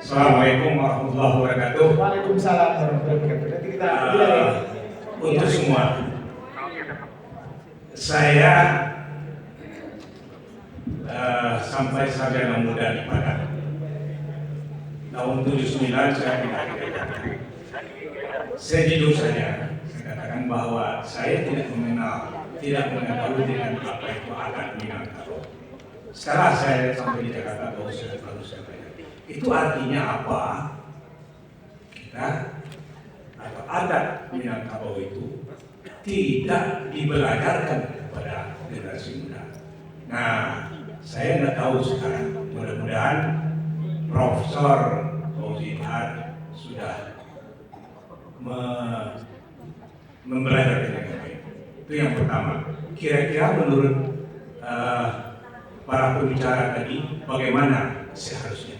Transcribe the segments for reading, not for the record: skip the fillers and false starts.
Assalamualaikum warahmatullahi wabarakatuh. Waalaikumsalam warahmatullahi wabarakatuh. Nanti kita Untuk semua, saya sampai sarjana muda di Padang. Tahun 79 saya pindah ke Jakarta. Sejujur saja, saya katakan bahwa saya tidak mengetahui dengan apa itu adat Minangkabau. Setelah saya sampai di Jakarta, baru saya tanya. Itu artinya apa? Kita atau adat Minangkabau itu tidak dibelajarkan kepada generasi muda. Nah, saya nggak tahu sekarang. Mudah-mudahan Profesor Fauzi sudah membelajarkan dengan baik. Itu yang pertama. Kira-kira menurut para pembicara tadi, bagaimana seharusnya?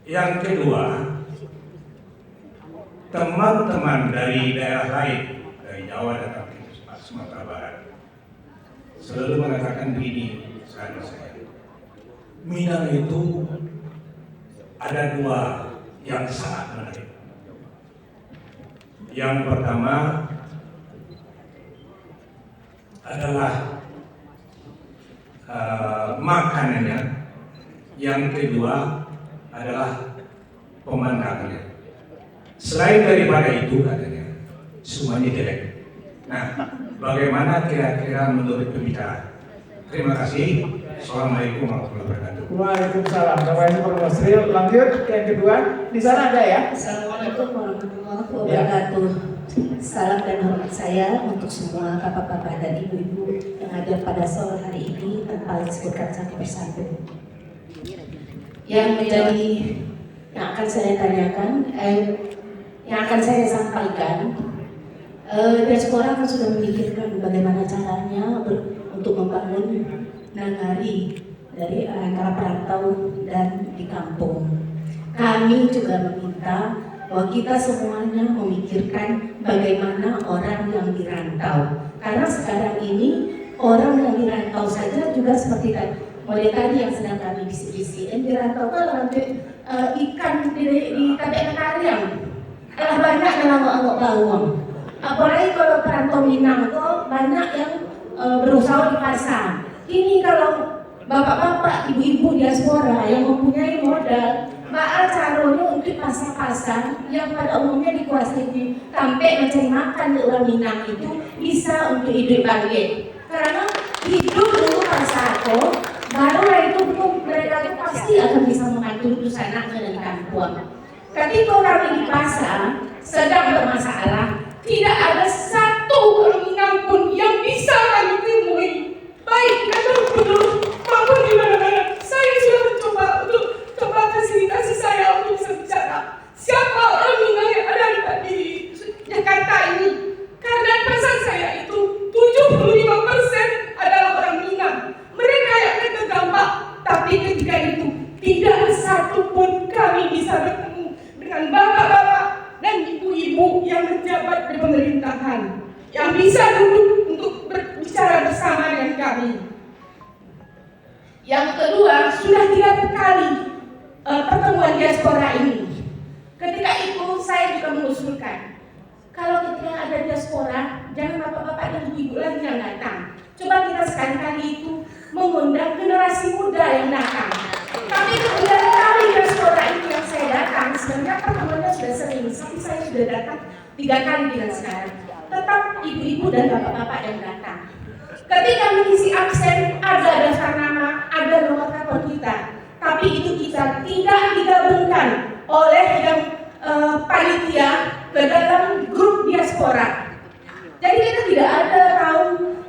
Yang kedua, teman-teman dari daerah lain, dari Jawa datang ke Sumatera Barat, selalu mengatakan begini, saya Minang itu ada dua yang sangat menarik. Yang pertama adalah makanannya, yang kedua adalah pemandangannya. Selain daripada itu katanya semuanya jelek. Nah, bagaimana kira-kira menurut pembicara? Terima kasih. Assalamualaikum warahmatullahi wabarakatuh. Waalaikumsalam. Lanjut yang kedua. Di sana ada ya? Assalamualaikum warahmatullahi wabarakatuh. Salam dan hormat saya untuk semua bapak-bapak dan ibu-ibu yang hadir pada sore hari ini tanpa disebutkan satu persatu. Yang akan saya tanyakan, yang akan saya sampaikan, diaspora kan sudah memikirkan bagaimana caranya untuk membangun nagari dari antara perantau dan di kampung. Kami juga meminta bahwa kita semuanya memikirkan bagaimana orang yang dirantau. Karena sekarang ini orang yang dirantau saja juga seperti mulai tadi yang sedang kami bisik-bisik, yang dirantau kan ikan di tabek kariang, banyak yang angok-angok bawang. Apalagi kalau perantau Minang kok banyak yang berusaha di pasar. Ini kalau bapak-bapak, ibu-ibu diaspora yang mempunyai modal, bakal caranya untuk pasar-pasar yang pada umumnya dikuasai di Tampek mencari makan di orang Minang itu bisa untuk hidup bangkit. Karena hidup dulu pasarko, barulah itu mereka itu pasti akan bisa mengatur urusan anaknya dan kampung. Ketika kami di pasar sedang bermasalah, tidak ada satu orang Minang pun yang bisa kami temui. Baik, betul maupun di mana-mana. Saya sudah mencoba untuk fasilitasi saya untuk bisa bicara. Siapa orang Minang yang ada di Jakarta ini? Karena pesan saya itu 75% adalah orang Minang. Mereka yang terdampak, tapi ketika itu tidak ada satu pun kami bisa bertemu dengan bapak-bapak dan ibu-ibu yang menjabat di pemerintahan yang bisa duduk untuk berbicara bersama dengan kami. Yang kedua, sudah 3 kali pertemuan diaspora ini. Ketika itu saya juga mengusulkan, kalau ketika ada diaspora, jangan bapak-bapak dan ibu-ibu lagi yang datang. Coba kita sekali-kali itu mengundang generasi muda yang datang. Tapi kemudian kali diaspora itu yang saya datang, sebenarnya pertemuannya sudah sering, tapi saya sudah datang 3 kali dengan sekarang. Tetap ibu-ibu dan bapak-bapak yang datang. Ketika mengisi absen, ada daftar nama, ada nomor telepon kita. Tapi itu kita tidak digabungkan oleh yang panitia ke dalam grup diaspora. Jadi kita tidak ada tahu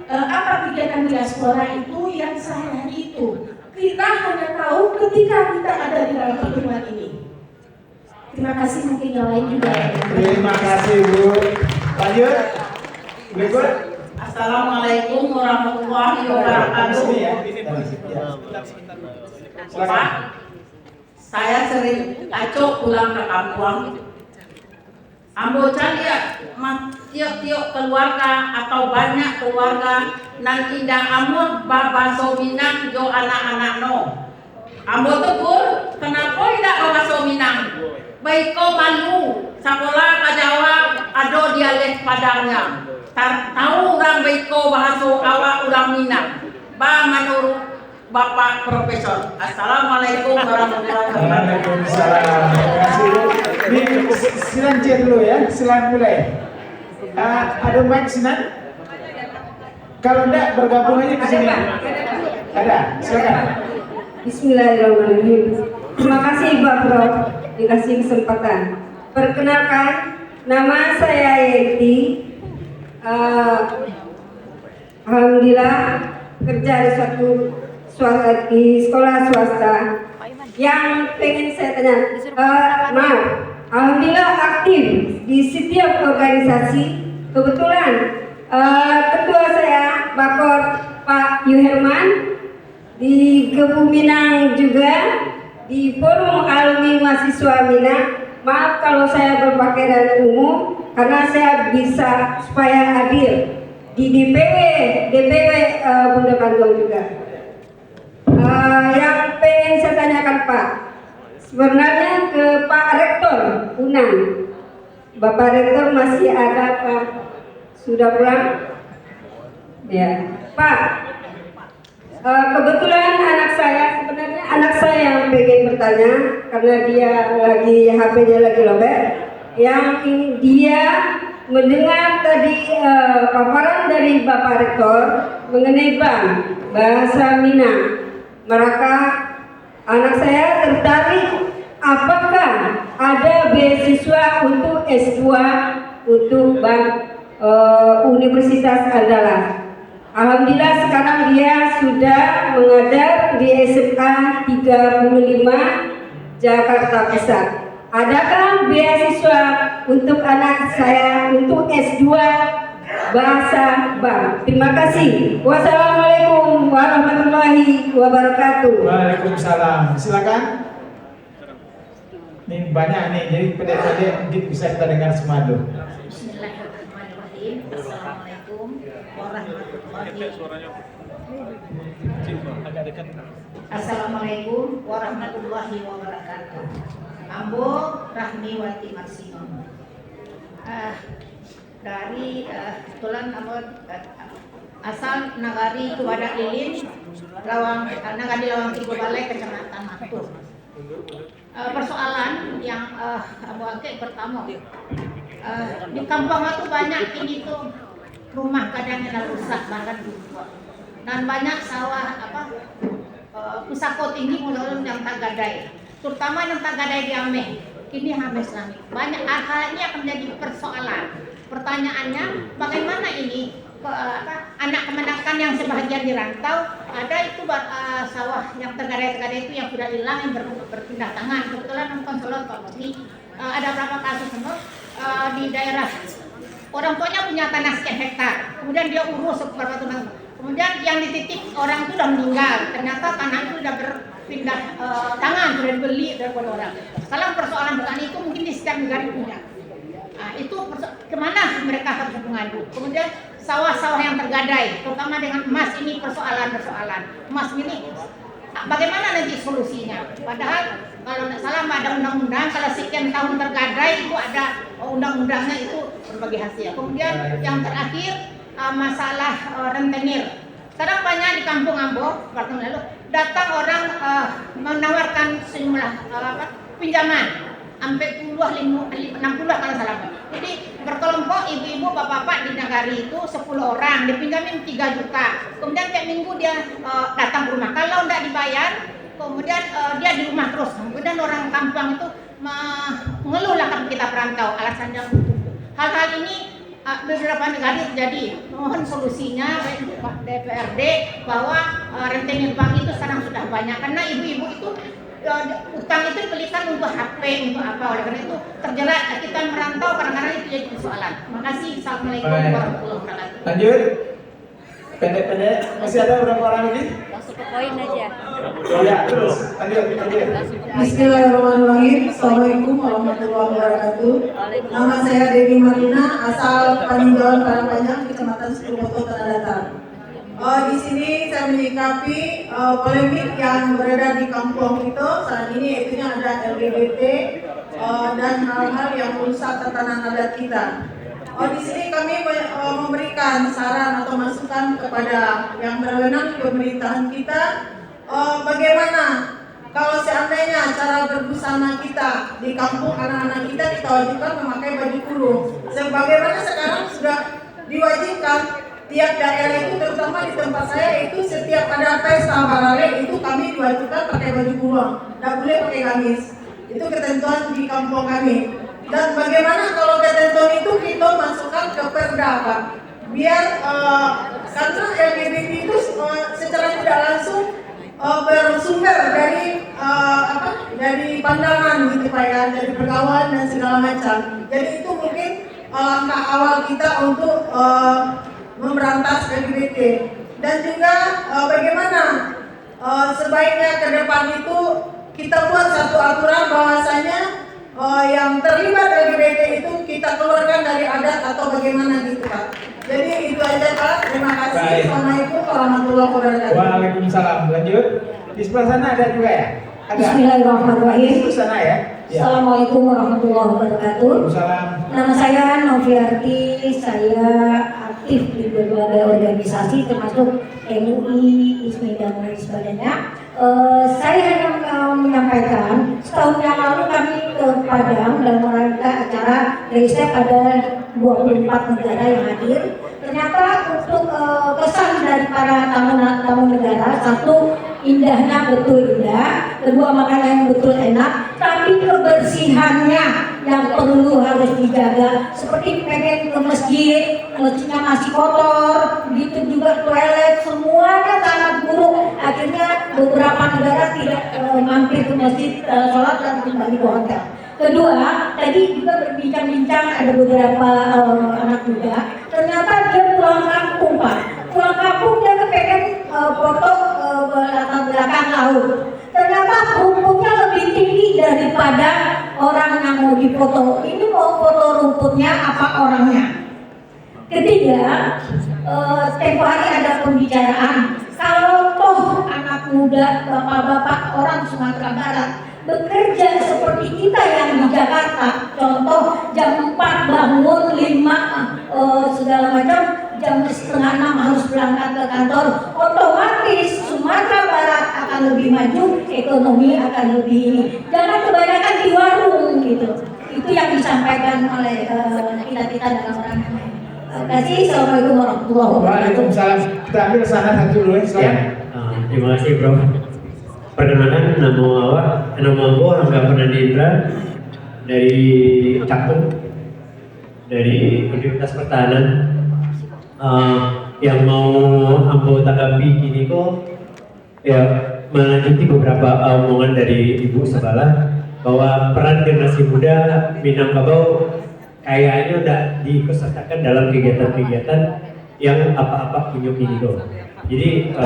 apa kegiatan diaspora itu yang sehari itu. Kita hanya tahu ketika kita ada di dalam pertemuan ini. Terima kasih, mungkin yang lain juga. Terima kasih Bu. Lanjut. Berikut. Assalamualaikum warahmatullahi wabarakatuh. Pak, saya sering acok pulang ke kampung. Ambo cari tiap-tiap keluarga atau banyak keluarga nan indah amut bapak Minang jo anak-anak no. Ambo tegur, kenapa tidak bawa Baik kau malu, sekolah ke Jawa, ada dialek Padangnya. Tahu orang baik kau bahasa awak orang Minang. Menurut Bapak Profesor. Assalamualaikum warahmatullahi wabarakatuh. Waalaikumsalam. Terima kasih. Ini Sinan cek dulu ya, silakan mulai. Ada mic Sinan? Kalau enggak bergabung aja ke sini. Ada, silakan. Bismillahirrahmanirrahim. Terima kasih Pak Prof dikasih kesempatan. Perkenalkan, nama saya Yenti. Alhamdulillah kerja di sekolah swasta. Yang pengen saya tanya, maaf, alhamdulillah aktif di setiap organisasi. Kebetulan ketua saya Bakor Pak Yuherman di Gebu Minang juga di forum alumni mahasiswa Minang. Maaf kalau saya berpakaian umum karena saya bisa supaya adil di DPW Bunda Kantong juga. Yang pengen saya tanyakan Pak, sebenarnya ke Pak Rektor Unang. Bapak Rektor masih ada Pak? Sudah pulang? Ya, Pak. Kebetulan sebenarnya anak saya yang pengen bertanya karena dia HP-nya lagi lobet. Yang dia mendengar tadi paparan dari Bapak Rektor mengenai bahasa Minang. Maka anak saya tertarik apakah ada beasiswa untuk S2 untuk Universitas Andalas. Alhamdulillah sekarang dia sudah mengajar di SMK 35 Jakarta Pusat. Adakah beasiswa untuk anak saya untuk S2 bahasa Bang? Terima kasih. Wassalamualaikum warahmatullahi wabarakatuh. Waalaikumsalam. Silakan. Ini banyak nih, jadi pendek-pendek mungkin bisa kita dengar semua dulu. Bismillahirrahmanirrahim. Assalamualaikum warahmatullahi wabarakatuh. Assalamualaikum warahmatullahi wabarakatuh. Ambo Rahmiwati Marsino. Dari kebetulan Ambo asal Nagari Tuwadak Lilin, Nagari Lawang Tigo Balai, Kecamatan Matur. Persoalan yang Ambo angkat pertama, di kampung itu banyak ini tuh rumah kadang-kadang rusak bahkan rusak, dan banyak sawah pusako tinggi mudah-mudahan yang tak gadai, terutama yang tak gadai di Ameh kini habis lagi. Banyak hal ini akan menjadi persoalan. Pertanyaannya, bagaimana ini anak kemenakan yang sebahagian di rantau, ada itu sawah yang tergadai-tergadai itu yang sudah hilang, yang berpindah tangan. Kebetulan konselor Pak Menteri ada berapa kasus di daerah orang tuanya punya tanah sekian hektar, kemudian dia urus beberapa tanah, kemudian yang dititip orang itu sudah meninggal, ternyata tanah itu sudah berpindah tangan, sudah dibeli dari orang. Sekarang persoalan petani itu mungkin di setiap negara punya. Itu kemana mereka harus mengadu. Kemudian sawah-sawah yang tergadai, terutama dengan emas, ini persoalan emas ini bagaimana nanti solusinya. Padahal kalau tidak salah ada undang-undang, kalau sekian tahun tergadai itu ada undang-undangnya, itu berbagi hasil. Kemudian yang terakhir masalah rentenir. Sekarang banyak di kampung Ambo, waktu lalu datang orang menawarkan sejumlah pinjaman sampai 60 kalau salah. Jadi berkelompok ibu-ibu bapak-bapak di Nagari itu 10 orang dipinjamin 3 juta. Kemudian tiap minggu dia datang ke rumah. Kalau tidak dibayar, kemudian dia di rumah terus. Kemudian orang kampung itu mengeluh lah kita perantau, alasannya hal-hal ini beberapa negara terjadi. Mohon solusinya Pak DPRD bahwa rentenir bank itu sekarang sudah banyak karena ibu-ibu itu utang itu dibelikan untuk HP, untuk apa, oleh karena itu terjerat kita merantau kadang-kadang itu jadi persoalan. Terima kasih. Assalamualaikum warahmatullahi wabarakatuh. Lanjut. Pendek-pendek, masih ada berapa orang lagi? Langsung ke poin aja. Ya, terus lanjut. Bismillahirrahmanirrahim. Assalamualaikum warahmatullahi wabarakatuh. Nama saya Dewi Marina, asal Paninjauan Karangpanjang, Kecamatan Sukoto, Tanah Datar. Di sini saya menyikapi polemik yang beredar di kampung itu saat ini, yaitu ada LGBT dan hal-hal yang merusak tatanan adat kita. Di sini kami memberikan saran atau masukan kepada yang berwenang di pemerintahan kita, bagaimana kalau seandainya cara berbusana kita di kampung anak-anak kita wajibkan memakai baju kurung. Sebagaimana sekarang sudah diwajibkan tiap daerah itu, terutama di tempat saya itu setiap ada pesta barale itu kami diwajibkan pakai baju kurung, tidak boleh pakai gamis. Itu ketentuan di kampung kami. Dan bagaimana kalau ketentuan itu kita masukkan ke perda, Pak? Biar karena LGBT itu secara tidak langsung bersumber dari dari pandangan gitu Pak ya, dari pergaulan dan segala macam. Jadi itu mungkin langkah awal kita untuk memberantas LGBT. Dan juga bagaimana sebaiknya ke depan itu kita buat satu aturan bahwasanya yang terlibat LGBT itu kita keluarkan dari adat atau bagaimana gitu Pak. Jadi itu aja Pak. Terima kasih. Baik. Assalamualaikum warahmatullahi wabarakatuh. Waalaikumsalam. Lanjut. Di sebelah sana ada juga ya? Ada. Bismillahirrahmanirrahim. Di sana ya? Ya. Assalamualaikum warahmatullahi wabarakatuh. Waalaikumsalam. Nama saya Noviarti, saya aktif di berbagai organisasi termasuk MUI, ISMI dan lain sebagainya. Saya hanya menyampaikan setahun yang lalu kami ke Padang dalam rangka acara riset ada 24 negara yang hadir. Ternyata untuk kesan dari para tamu negara, satu indahnya betul indah, kedua makanan yang betul enak, tapi kebersihannya yang perlu harus dijaga. Seperti pengen ke masjid, masjidnya masih kotor, begitu juga toilet, semuanya sangat buruk. Akhirnya beberapa negara tidak mampir ke masjid, sholat dan kembali ke hotel. Kedua, tadi juga berbincang-bincang ada beberapa anak muda, ternyata dia pulang kampung Pak. Pulang kampung dia kepengen foto latar belakang laut. Ternyata rumputnya lebih tinggi daripada orang yang mau difoto. Ini mau foto rumputnya apa orangnya? Ketiga, tempo hari ada pembicaraan. Kalau toh anak muda, bapak-bapak orang Sumatera Barat bekerja seperti kita yang di Jakarta, contoh jam 4 bangun, 5 segala macam, jam setengah 6 harus berangkat ke kantor, otomatis Sumatera Barat akan lebih maju, ekonomi akan lebih ini. Jangan kebanyakan di warung gitu. Itu yang disampaikan oleh kita dalam rangka. Terima kasih. Assalamualaikum warahmatullahi wabarakatuh. Waalaikumsalam. Kita ambil sana satu dulu ya. Ya, terima kasih Bro. Perkenalkan nama gue Angga Fernandindra dari Cakung, dari Universitas Pertahanan. Yang mau ambo tanggapi gini kok, ya melanjuti beberapa omongan dari Ibu Sabala bahwa peran generasi muda Minangkabau kayaknya udah diikutsertakan dalam kegiatan-kegiatan yang apa-apa kunjung ini kok. Jadi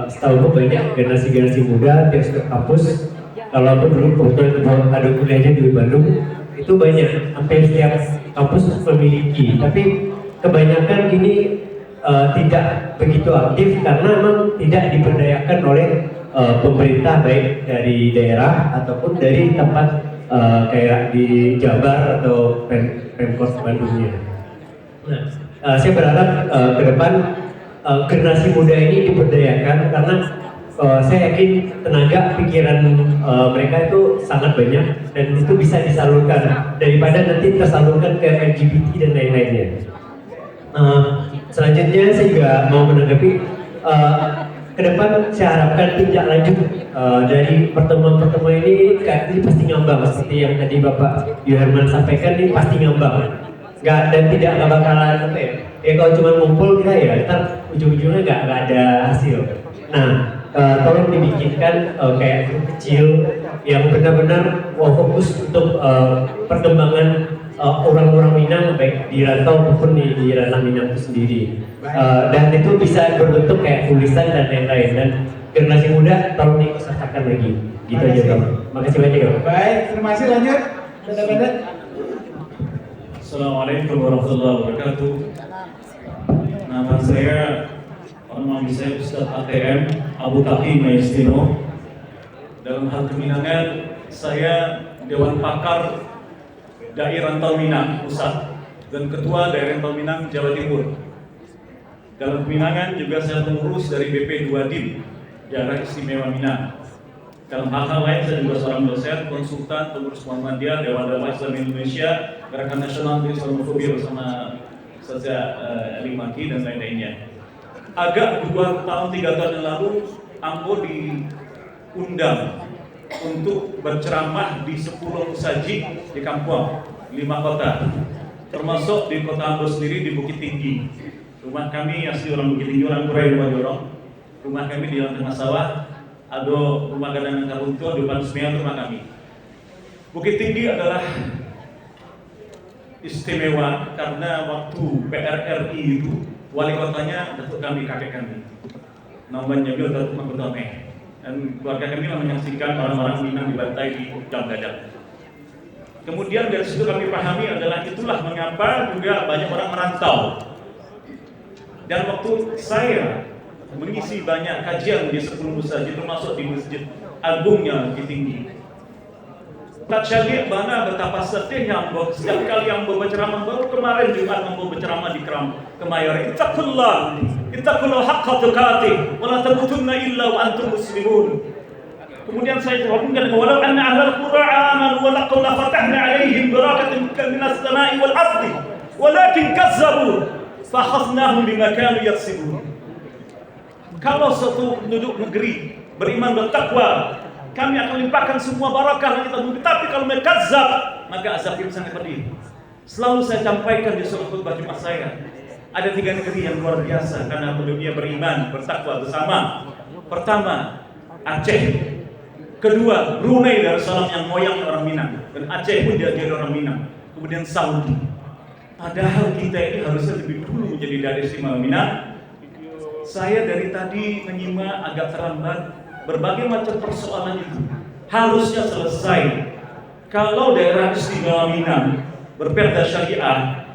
setahu gue banyak generasi muda tiap setiap kampus. Kalau aku dulu kebetulan ada kuliahnya di Bandung, itu banyak, hampir setiap kampus memiliki. Tapi kebanyakan ini tidak begitu aktif karena memang tidak diberdayakan oleh pemerintah baik dari daerah ataupun dari tempat kayak di Jabar atau Pemkot Bandungnya. Nah, saya berharap ke depan generasi muda ini diberdayakan karena saya yakin tenaga pikiran mereka itu sangat banyak dan itu bisa disalurkan daripada nanti tersalurkan ke LGBT dan lain-lainnya. Selanjutnya saya juga mau menanggapi ke depan saya harapkan tindak lanjut dari pertemuan-pertemuan ini pasti ngambang seperti yang tadi Bapak Yoherman sampaikan, ini pasti ngambang. Dan tidak bakalan apa ya kalau cuma ngumpul kita ya ntar ujung-ujungnya nggak ada hasil. Nah tolong dibikinkan kayak grup kecil yang benar-benar fokus untuk perkembangan orang-orang Minang baik di rantau maupun di ranah Minang itu sendiri. Dan itu bisa berbentuk kayak tulisan dan lain-lain, dan generasi muda tolong diikutsertakan lagi. Gitu aja Bro. Makasih banyak Bro. Baik, terima kasih. Lanjut. Benda-benda. Assalamualaikum warahmatullahi wabarakatuh. Nama saya saya Ustadz ATM Abu Tahi Maestino. Dalam hal keminangan saya Dewan Pakar Daerah Rantau Minang Pusat dan Ketua Daerah Rantau Minang Jawa Timur. Dalam peminangan juga saya pengurus dari BP 2 DIM, Daerah Istimewa Minang. Dalam hal-hal lain saya juga seorang dosen, konsultan, pengurus Muhammadiyah, Dewan Dakwah Islam Indonesia, Gerakan Nasional Anti Islamofobia bersama Ustaz Ali Maki dan lain-lainnya. Agak 2 tahun 3 tahun yang lalu, Ambo diundang untuk berceramah di 10 musajid di kampung 5 kota, termasuk di kota Ambo sendiri di Bukit Tinggi. Rumah kami asli orang Bukit Tinggi, orang Kurai Rumah Jorong. Rumah kami di tengah sawah. Ada rumah gadang Karuntuh, di depan Semean rumah kami. Bukit Tinggi adalah istimewa karena waktu PRRI itu wali kotanya datuk kami, kakek kami. Namanya beliau Datuk Mangkutame. Dan keluarga kami menyaksikan orang-orang Minang dibantai di Jam Gadang. Kemudian dari situ kami pahami adalah itulah mengapa juga banyak orang merantau. Dan waktu saya mengisi banyak kajian di 10 masjid, termasuk di Masjid Agungnya Bukit Tinggi, tak syariat mana betapa sedihnya Ambo setiap kali Ambo berceramah. Baru kemarin juga Ambo berceramah di Kemayoran. Ittaqullah haqqa tuqatih wa la tamutunna illa wa antum muslimun. Kemudian saya jawabkan, walau anna ahlal qura amanu wa laqad fatahna alaihim barakatan minas samai wal ardi walakin kazzabu fakhadnahum bima kanu yaksibun. Kalau suatu penduduk negeri beriman bertakwa, kami akan limpahkan semua barakah yang kita beri. Tapi kalau mereka kadzab, maka azabnya sangat pedih. Selalu saya sampaikan di surat khutbah Jumat saya, ada 3 negeri yang luar biasa karena penduduknya beriman bertakwa bersama. Pertama, Aceh. Kedua, Brunei Darussalam yang moyang orang Minang, dan Aceh pun jadi orang Minang. Kemudian Saudi. Padahal kita ini harusnya lebih dulu menjadi daerah istimewa Minang. Saya dari tadi menyimak agak terlambat. Berbagai macam persoalan itu harusnya selesai kalau daerah istimewa Minang berperda syariah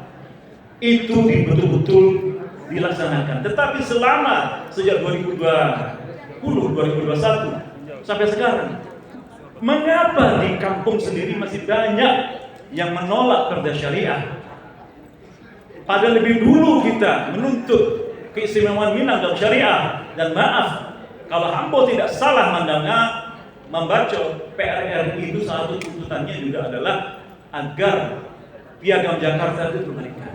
itu betul-betul dilaksanakan. Tetapi selama sejak 2020-2021 sampai sekarang, mengapa di kampung sendiri masih banyak yang menolak perda syariah? Padahal lebih dulu kita menuntut keistimewaan Minang dalam syariah. Dan maaf, kalau Ambo tidak salah membaca PRRI itu, satu tuntutannya juga adalah agar Piagam Jakarta itu diberikan.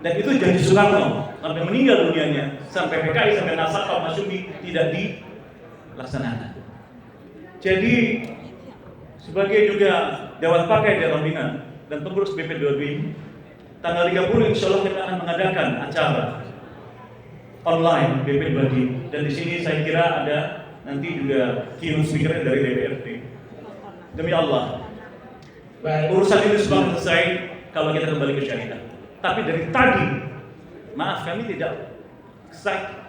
Dan itu janji Soekarno sampai meninggal dunianya, sampai PKI, sampai Nasakal Masyumi tidak dilaksanakan. Jadi sebagai juga Dewan Pakai Daerah Minang dan pengurus BP2 tanggal 30 insya Allah kita akan mengadakan acara online BP2 dan di sini saya kira ada nanti juga keynote speaker dari DPRD. Demi Allah, urusan ini sudah selesai kalau kita kembali ke syariah. Tapi dari tadi, maaf kami tidak,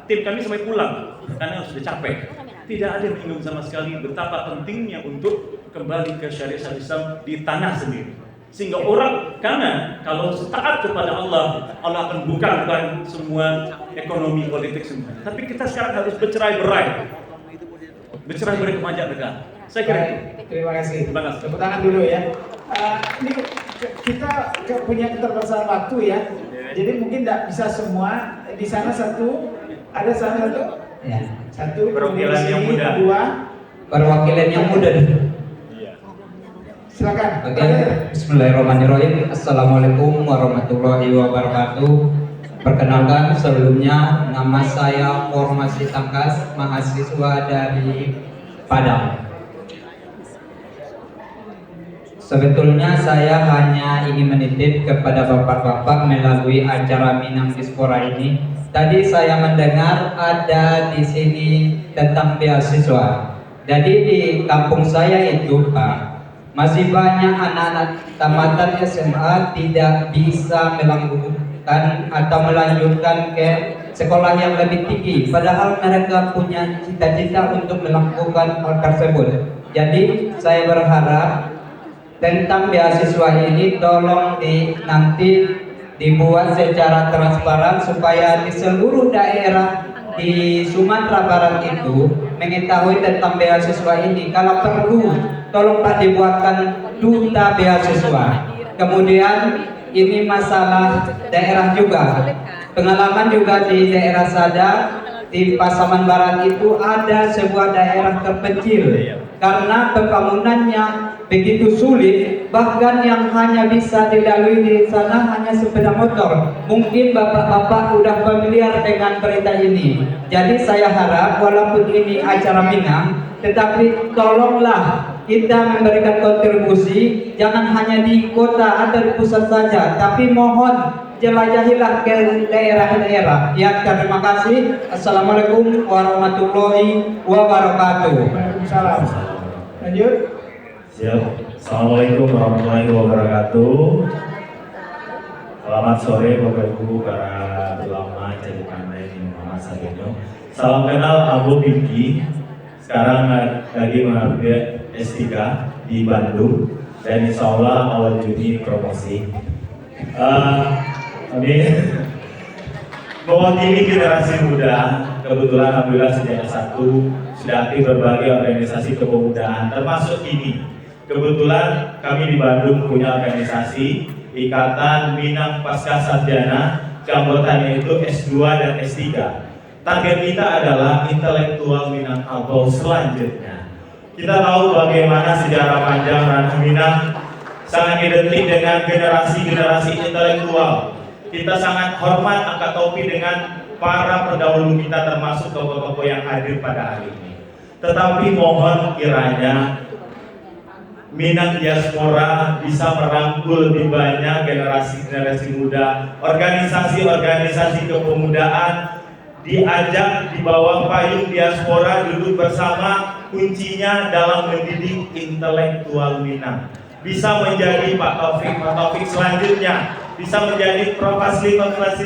tim kami sampai pulang karena sudah capek. Tidak ada yang menyinggung sama sekali betapa pentingnya untuk kembali ke syariat Islam di tanah sendiri. Sehingga orang, karena kalau taat kepada Allah, Allah akan bukakan semua ekonomi politik semua. Tapi kita sekarang harus bercerai-berai kemajak dekat. Saya kira. Terima kasih. Terima kasih. Tepuk tangan dulu ya. Ini kita punya keterbatasan waktu ya. Jadi mungkin tidak bisa semua. Di sana satu, ada sana satu. Ya. Satu Perwakilan yang muda. Dua. Perwakilan yang muda. Silakan. Oke. Bismillahirrahmanirrahim. Assalamualaikum warahmatullahi wabarakatuh. Perkenalkan sebelumnya, nama saya Formasi Tangkas, mahasiswa dari Padang. Sebetulnya saya hanya ingin menitip kepada bapak-bapak melalui acara Minang Diaspora ini. Tadi saya mendengar ada di sini tentang beasiswa. Jadi di kampung saya itu, Pak, masih banyak anak-anak tamatan SMA tidak bisa melanjutkan atau melanjutkan ke sekolah yang lebih tinggi. Padahal mereka punya cita-cita untuk melakukan hal tersebut. Jadi saya berharap tentang beasiswa ini tolong nanti dibuat secara transparan supaya di seluruh daerah di Sumatera Barat itu mengetahui tentang beasiswa ini. Kalau perlu tolong Pak dibuatkan duta beasiswa. Kemudian ini masalah daerah juga. Pengalaman juga di daerah Sada, di Pasaman Barat itu ada sebuah daerah terpencil karena pembangunannya begitu sulit, bahkan yang hanya bisa dilalui di sana hanya sepeda motor. Mungkin bapak-bapak udah familiar dengan berita ini. Jadi saya harap walaupun ini acara Minang, tetapi tolonglah kita memberikan kontribusi, jangan hanya di kota atau di pusat saja, tapi mohon jelajahilah ke daerah-daerah. Ya, terima kasih. Assalamualaikum warahmatullahi wabarakatuh. Waalaikumsalam. Lanjut. Siap. Assalamualaikum warahmatullahi wabarakatuh. Selamat sore Bapak Ibu para ulama jadi pandai di Muhammad Sabeno. Salam kenal Abu Pinky. Sekarang lagi mengambil S3 di Bandung dan insya Allah awal Juni promosi. Kami mewakili generasi muda. Kebetulan alhamdulillah sejak S1 sudah aktif berbagai organisasi kepemudaan termasuk ini. Kebetulan kami di Bandung punya organisasi Ikatan Minang Pasca Sarjana, keanggotaannya itu S2 dan S3. Target kita adalah intelektual Minangkabau selanjutnya. Kita tahu bagaimana sejarah panjang ranah Minang sangat identik dengan generasi-generasi intelektual. Kita sangat hormat angkat topi dengan para pendahulu kita termasuk tokoh-tokoh yang hadir pada hari ini. Tetapi mohon kiranya Minang diaspora bisa merangkul lebih banyak generasi-generasi muda, organisasi-organisasi kepemudaan diajak di bawah payung diaspora duduk bersama, kuncinya dalam mendidik intelektual Minang. Bisa menjadi Pak Taufik selanjutnya, bisa menjadi Prof. Asli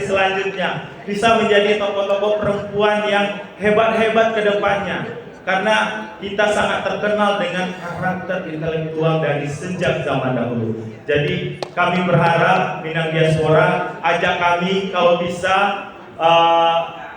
selanjutnya, bisa menjadi tokoh-tokoh perempuan yang hebat-hebat ke depannya. Karena kita sangat terkenal dengan karakter intelektual dari sejak zaman dahulu. Jadi kami berharap Minang diaspora ajak kami kalau bisa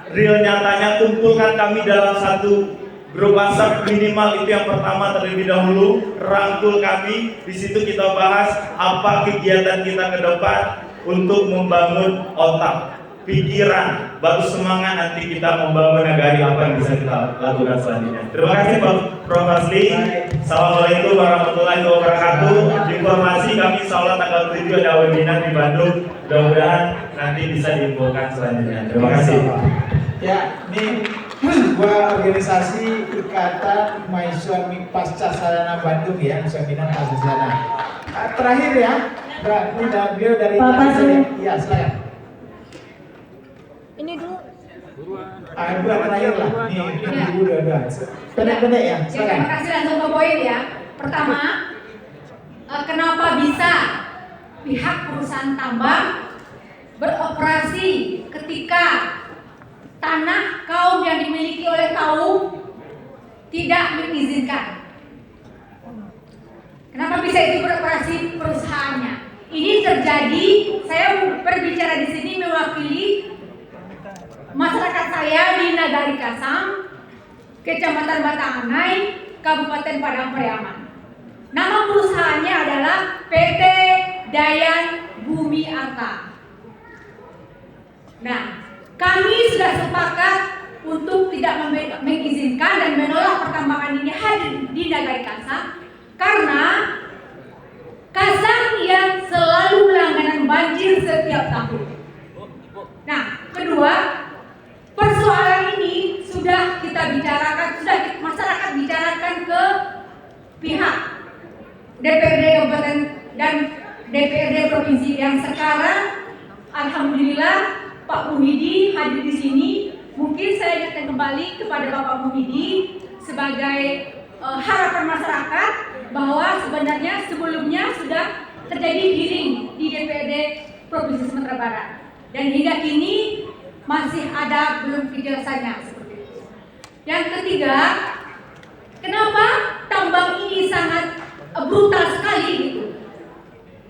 real nyatanya kumpulkan kami dalam satu grup WhatsApp minimal itu yang pertama terlebih dahulu, rangkul kami. Di situ kita bahas apa kegiatan kita ke depan untuk membangun otak, pikiran, baru semangat nanti kita membangun negara apa yang bisa kita lakukan selanjutnya. Terima kasih Prof. Asli. Assalamualaikum warahmatullahi wabarakatuh. Informasi kami insyaallah tanggal 7 ada webinar di Bandung. Mudah-mudahan nanti bisa diinfokan selanjutnya. Terima kasih. Ya, ini sebuah organisasi Ikatan Mahasiswa Pasca Sarjana Bandung ya, Musyaminah Pasca Sarjana. Terakhir ya, beliau dari ya, silakan. Ini dulu. Dua terakhir lah. Nih, dua. Pendek-pendek ya, silakan. Terima kasih langsung ke poin ya. Pertama, kenapa bisa pihak perusahaan tambang beroperasi ketika tanah kaum yang dimiliki oleh kaum tidak mengizinkan? Kenapa bisa itu beroperasi perusahaannya? Ini terjadi, saya berbicara di sini mewakili masyarakat saya di Nagari Kasang, Kecamatan Batanganai, Kabupaten Padang Pariaman. Nama perusahaannya adalah PT Dayan Bumi Arta. Nah, kami sudah sepakat untuk tidak mengizinkan dan menolak pertambangan ini hadir di Nagari Kasang karena Kasang yang selalu langganan banjir setiap tahun. Nah, kedua, persoalan ini sudah kita bicarakan, sudah masyarakat bicarakan ke pihak DPRD Kabupaten dan DPRD Provinsi yang sekarang alhamdulillah Pak Muhidi hadir di sini. Mungkin saya ingatkan kembali kepada Bapak Muhidi sebagai harapan masyarakat bahwa sebenarnya sebelumnya sudah terjadi hearing di DPRD Provinsi Sumatera Barat dan hingga kini masih ada belum kejelasannya seperti itu. Yang ketiga, kenapa tambang ini sangat brutal sekali gitu?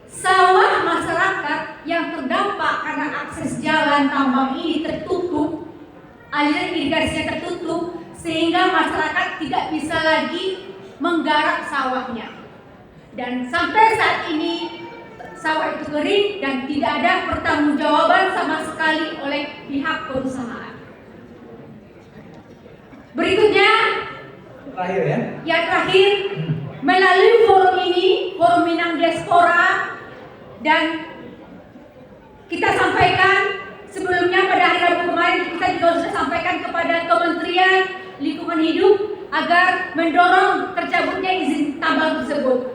Sawah masyarakat yang terdampak karena akses jalan tambang ini tertutup, aliran irigasinya tertutup, sehingga masyarakat tidak bisa lagi menggarap sawahnya. Dan sampai saat ini sawah itu kering dan tidak ada pertanggungjawaban sama sekali oleh pihak perusahaan. Berikutnya, Terakhir ya. yang terakhir, melalui forum ini, Forum Minang Diaspora, dan kita sampaikan sebelumnya pada hari Rabu kemarin kita juga sudah sampaikan kepada Kementerian Lingkungan Hidup agar mendorong tercabutnya izin tambang tersebut.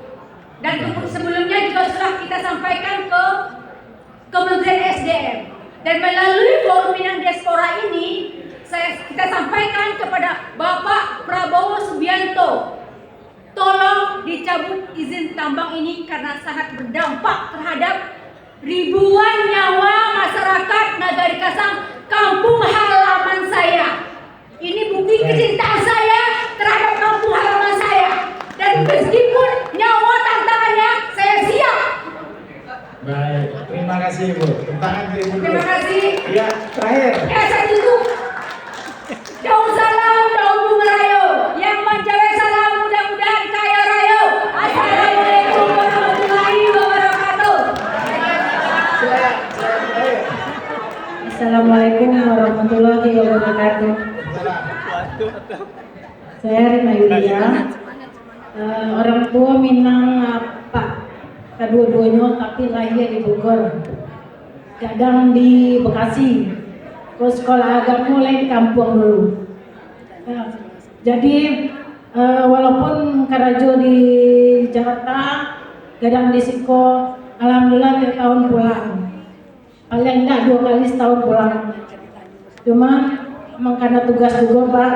Dan sebelumnya juga sudah kita sampaikan ke Kementerian SDM. Dan melalui Forum Minang Diaspora ini, kita sampaikan kepada Bapak Prabowo Subianto, tolong dicabut izin tambang ini karena sangat berdampak terhadap ribuan nyawa masyarakat Nagari Kasang, kampung halaman saya. Ini bukti kecintaan saya terhadap kampung halaman saya. Dan meskipun nyawa tantangannya, saya siap. Baik, terima kasih Ibu. Tangan Ibu. Terima kasih. Ya, terakhir. Ya, saya tutup. Daun salam, daun bunga rayo. Yang mencapai salam mudah-mudahan kaya rayo. Assalamualaikum warahmatullahi wabarakatuh. Assalamualaikum warahmatullahi wabarakatuh. Saya Rina Yulia, orang tua Minang Pak, kedua-duanya tapi lahir di Bogor, kadang di Bekasi, ke sekolah agama mulai di kampung dulu. Jadi walaupun karajo di Jakarta, kadang di Siko, alhamdulillah tiap tahun pulang. Paling enggak 2 kali setahun pulang. Cuma emang karena tugas juga Pak.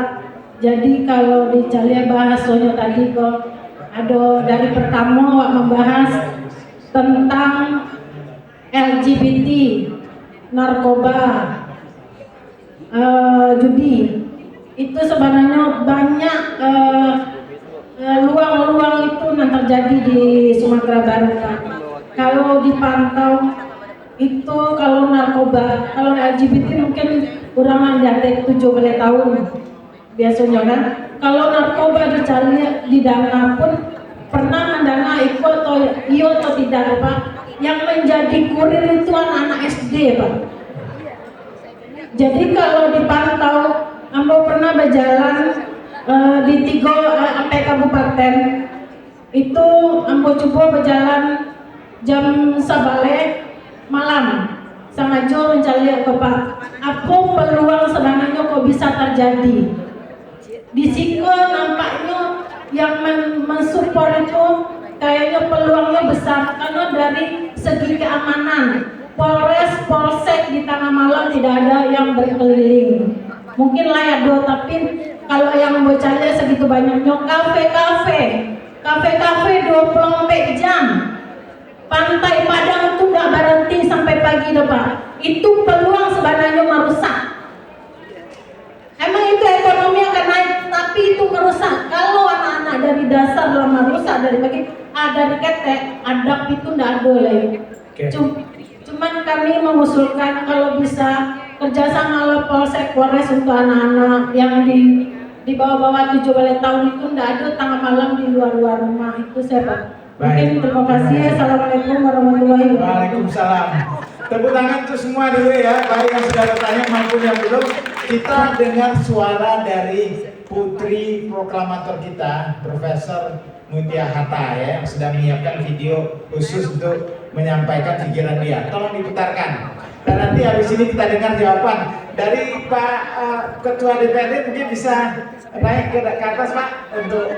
Jadi kalau di Calia bahasanya tadi kok ada dari pertama Wak membahas tentang LGBT, narkoba, judi. Itu sebenarnya banyak luang-luang itu yang terjadi di Sumatera Barat Pak. Kalau dipantau itu kalau narkoba, kalau LGBT mungkin kurang di atas 17 tahun biasanya kan. Kalau narkoba dicari di dana pun pernah mendana ikut atau iyo atau tidak Pak. Yang menjadi kurir itu anak-anak SD Pak. Jadi kalau dipantau, ambo pernah berjalan di 3 kabupaten itu ambo coba berjalan jam 11 malam sengaja mencari ke Pak, apa peluang sebenarnya kok bisa terjadi di Siko. Nampaknya yang mensupport itu kayaknya peluangnya besar karena dari segi keamanan Polres, Polsek di tengah malam tidak ada yang berkeliling. Mungkin layak do, tapi kalau yang bocahnya segitu banyaknya, kafe-kafe 24 jam. Pantai Padang itu nggak berhenti sampai pagi deh Pak. Itu peluang sebenarnya merusak. Emang itu ekonomi akan naik, tapi itu merusak. Kalau anak-anak dari dasar lama merusak dari pagi, dari ketek, adab itu nggak ada lagi. Cuman kami mengusulkan kalau bisa kerjasama sama Polsek Polres untuk anak-anak yang di bawah-bawah 17 tahun itu nggak ada tengah malam di luar rumah. Itu saya Pak. Mungkin terima kasih. Assalamualaikum warahmatullahi wabarakatuh. Waalaikumsalam. Tepuk tangan untuk semua dulu ya, baik yang sudah bertanya maupun yang belum. Kita dengar suara dari putri proklamator kita, Profesor Mutia Hatta ya, yang sudah menyiapkan video khusus untuk menyampaikan pikiran dia. Tolong diputarkan. Dan nanti habis ini kita dengar jawaban dari Pak Ketua DPRD. Mungkin bisa naik ke atas Pak untuk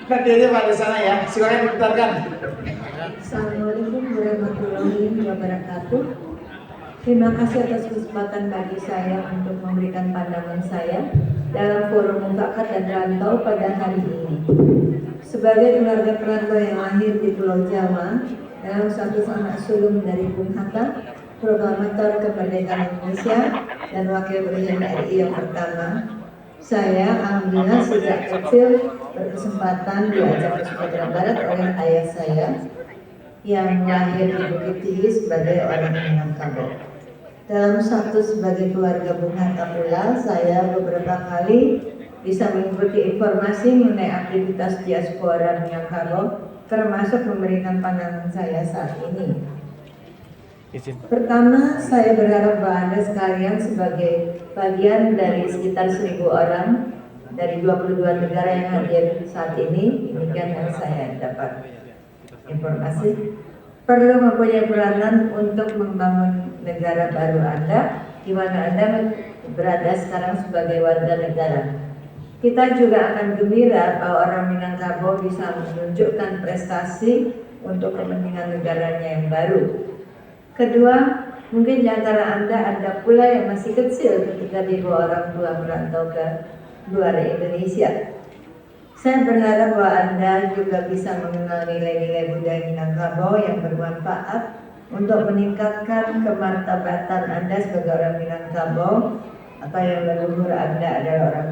nanti aja Pak di sana ya. Silakan diputarkan. Assalamualaikum warahmatullahi wabarakatuh. Terima kasih atas kesempatan bagi saya untuk memberikan pandangan saya dalam forum mufakat dan rantau pada hari ini. Sebagai keluarga perantau yang lahir di Pulau Jawa, dalam satu anak sulung dari Bung Hatta, proklamator kemerdekaan Indonesia dan wakil presiden RI yang pertama, saya alhamdulillah sejak kecil berkesempatan diajak ke Sumatera Barat oleh ayah saya yang lahir di Bukit Tinggi sebagai orang Minangkabau. Dalam status sebagai keluarga Bung Hatta pula, saya beberapa kali bisa mengikuti informasi mengenai aktivitas diaspora Minangkabau, termasuk memberikan pandangan saya saat ini. Pertama, saya berharap bahwa Anda sekalian sebagai bagian dari sekitar 1.000 orang dari 22 negara yang hadir saat ini, demikian yang saya dapat informasi, perlu mempunyai peranan untuk membangun negara baru Anda, di mana Anda berada sekarang sebagai warga negara. Kita juga akan gembira bahwa orang Minangkabau bisa menunjukkan prestasi untuk kepentingan negaranya yang baru. Kedua, mungkin di antara Anda ada pula yang masih kecil ketika dibawa orang tua merantau ke luar Indonesia. Saya berharap bahwa Anda juga bisa mengenal nilai-nilai budaya Minangkabau yang bermanfaat untuk meningkatkan kemartabatan Anda sebagai orang Minangkabau, atau yang leluhur Anda adalah orang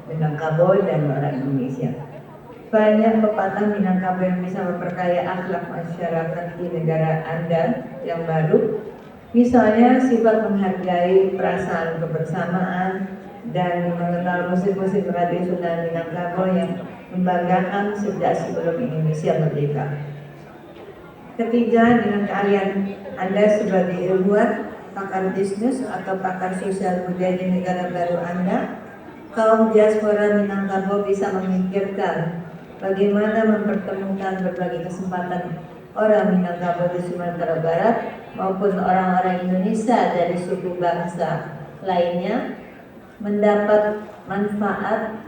Minangkabau dan orang Indonesia. Banyak pepatah Minangkabau yang bisa memperkaya akhlak masyarakat di negara Anda yang baru. Misalnya sifat menghargai perasaan kebersamaan dan mengenal musik-musik tradisional Minangkabau yang membanggakan sejak sebelum Indonesia merdeka. Ketiga, dengan keahlian Anda sebagai ilmuwan, pakar bisnis atau pakar sosial budaya di negara baru Anda, kaum diaspora Minangkabau bisa memikirkan bagaimana mempertemukan berbagai kesempatan orang Minangkabau di Sumatera Barat maupun orang-orang Indonesia dari suku bangsa lainnya mendapat manfaat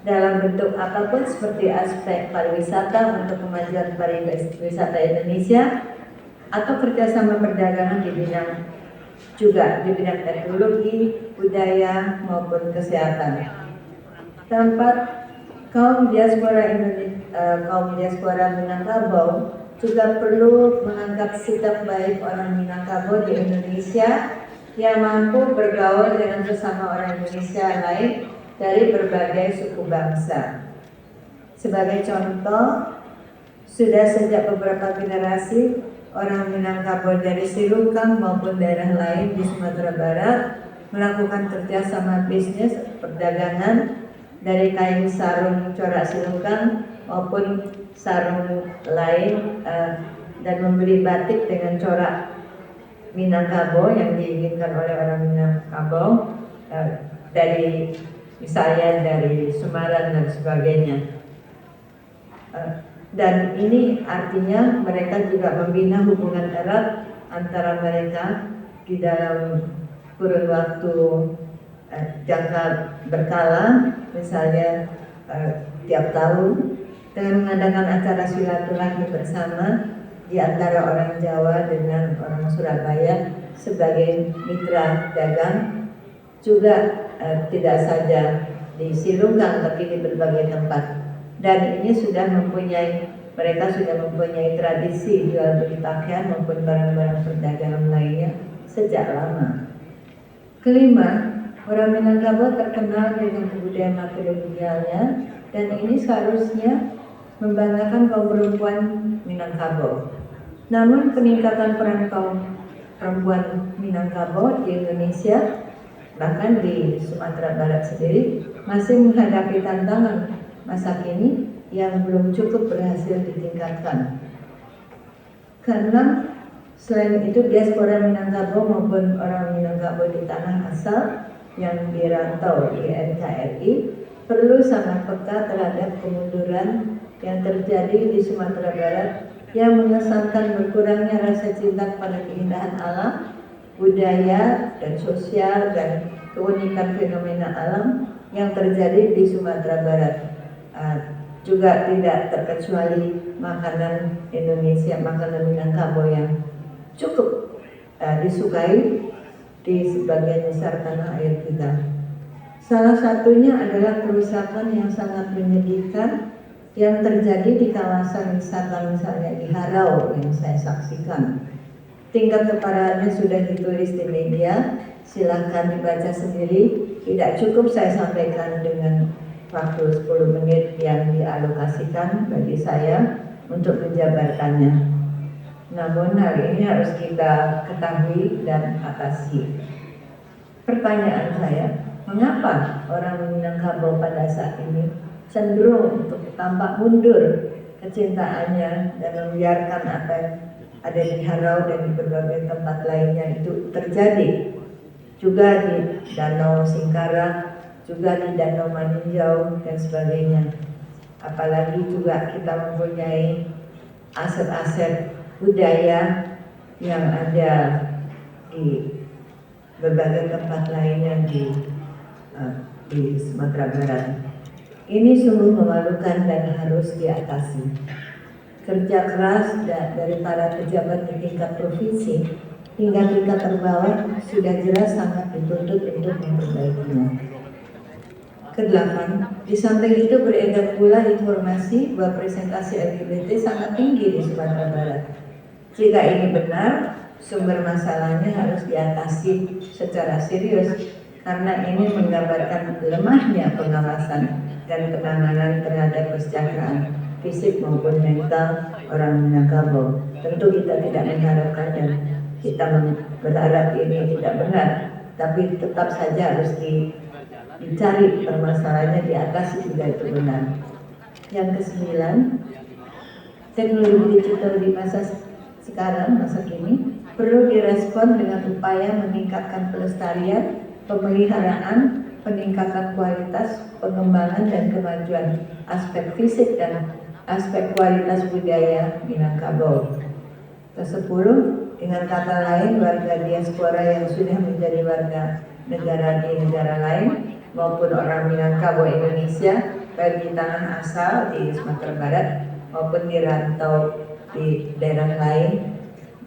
dalam bentuk apapun, seperti aspek pariwisata untuk kemajuan pariwisata Indonesia atau kerjasama perdagangan di bidang teknologi, budaya maupun kesehatan. Keempat, kaum diaspora Minangkabau juga perlu mengangkat sikap baik orang Minangkabau di Indonesia yang mampu bergaul dengan sesama orang Indonesia lain dari berbagai suku bangsa. Sebagai contoh, sudah sejak beberapa generasi orang Minangkabau dari Silukang maupun daerah lain di Sumatera Barat melakukan kerjasama bisnis perdagangan dari kain sarung corak Silukang maupun sarung lain dan membeli batik dengan corak Minangkabau yang diinginkan oleh orang Minangkabau dari misalnya dari Semarang dan sebagainya. Dan ini artinya mereka juga membina hubungan erat antara mereka di dalam kurun waktu jangka berkala, misalnya tiap tahun, dengan mengadakan acara silaturahmi bersama di antara orang Jawa dengan orang Surabaya sebagai mitra dagang, juga tidak saja di Silunggang tapi di berbagai tempat. Dan ini mereka sudah mempunyai tradisi jual beli pakaian maupun barang-barang perdagangan lainnya sejak lama. Kelima, orang Minangkabau terkenal dengan kebudayaan matrilinealnya, dan ini seharusnya membanggakan kaum perempuan Minangkabau. Namun peningkatan peran kaum perempuan Minangkabau di Indonesia, bahkan di Sumatera Barat sendiri, masih menghadapi tantangan masa kini yang belum cukup berhasil ditingkatkan. Karena selain itu diaspora Minangkabau maupun orang Minangkabau di tanah asal yang dirantau di NKRI perlu sangat peka terhadap kemunduran yang terjadi di Sumatera Barat yang mengesankan berkurangnya rasa cinta pada keindahan alam, budaya dan sosial dan keunikan fenomena alam yang terjadi di Sumatera Barat. Juga tidak terkecuali makanan Indonesia, makanan Minangkabau yang cukup disukai di sebagian besar tanah air kita. Salah satunya adalah kerusakan yang sangat menyedihkan yang terjadi di kawasan wisata, misalnya di Harau yang saya saksikan. Tingkat keparahannya sudah ditulis di media, silakan dibaca sendiri. Tidak cukup saya sampaikan dengan waktu 10 menit yang dialokasikan bagi saya untuk menjabarkannya. Namun hal ini harus kita ketahui dan atasi. Pertanyaan saya, mengapa orang Minangkabau pada saat ini cenderung untuk tampak mundur kecintaannya dan membiarkan apa yang ada di Harau dan di berbagai tempat lainnya itu terjadi. Juga di Danau Singkara, juga di Danau Maninjau dan sebagainya. Apalagi juga kita mempunyai aset-aset budaya yang ada di berbagai tempat lainnya di Sumatera Barat. Ini sungguh memalukan dan harus diatasi. Kerja keras dari para pejabat di tingkat provinsi hingga tingkat terbawah sudah jelas sangat dituntut untuk memperbaikinya. Kedelapan, di samping itu beredar pula informasi bahwa presentasi LGBT sangat tinggi di Sumatera Barat. Jika ini benar, sumber masalahnya harus diatasi secara serius karena ini menggambarkan lemahnya pengawasan dan penanganan terhadap kesejahteraan fisik maupun mental orang Minangkabau. Tentu kita tidak mengharapkan dan kita berharap ini tidak benar, tapi tetap saja harus dicari permasalahannya, diatasi jika itu benar. Yang ke-9, teknologi digital di masa sekarang, masa kini perlu direspon dengan upaya meningkatkan pelestarian, pemeliharaan, peningkatan kualitas, pengembangan dan kemajuan aspek fisik dan aspek kualitas budaya Minangkabau. Ke-10, dengan kata lain, warga diaspora yang sudah menjadi warga negara di negara lain maupun orang Minangkabau Indonesia, baik di tanah asal di Sumatera Barat maupun di rantau di daerah lain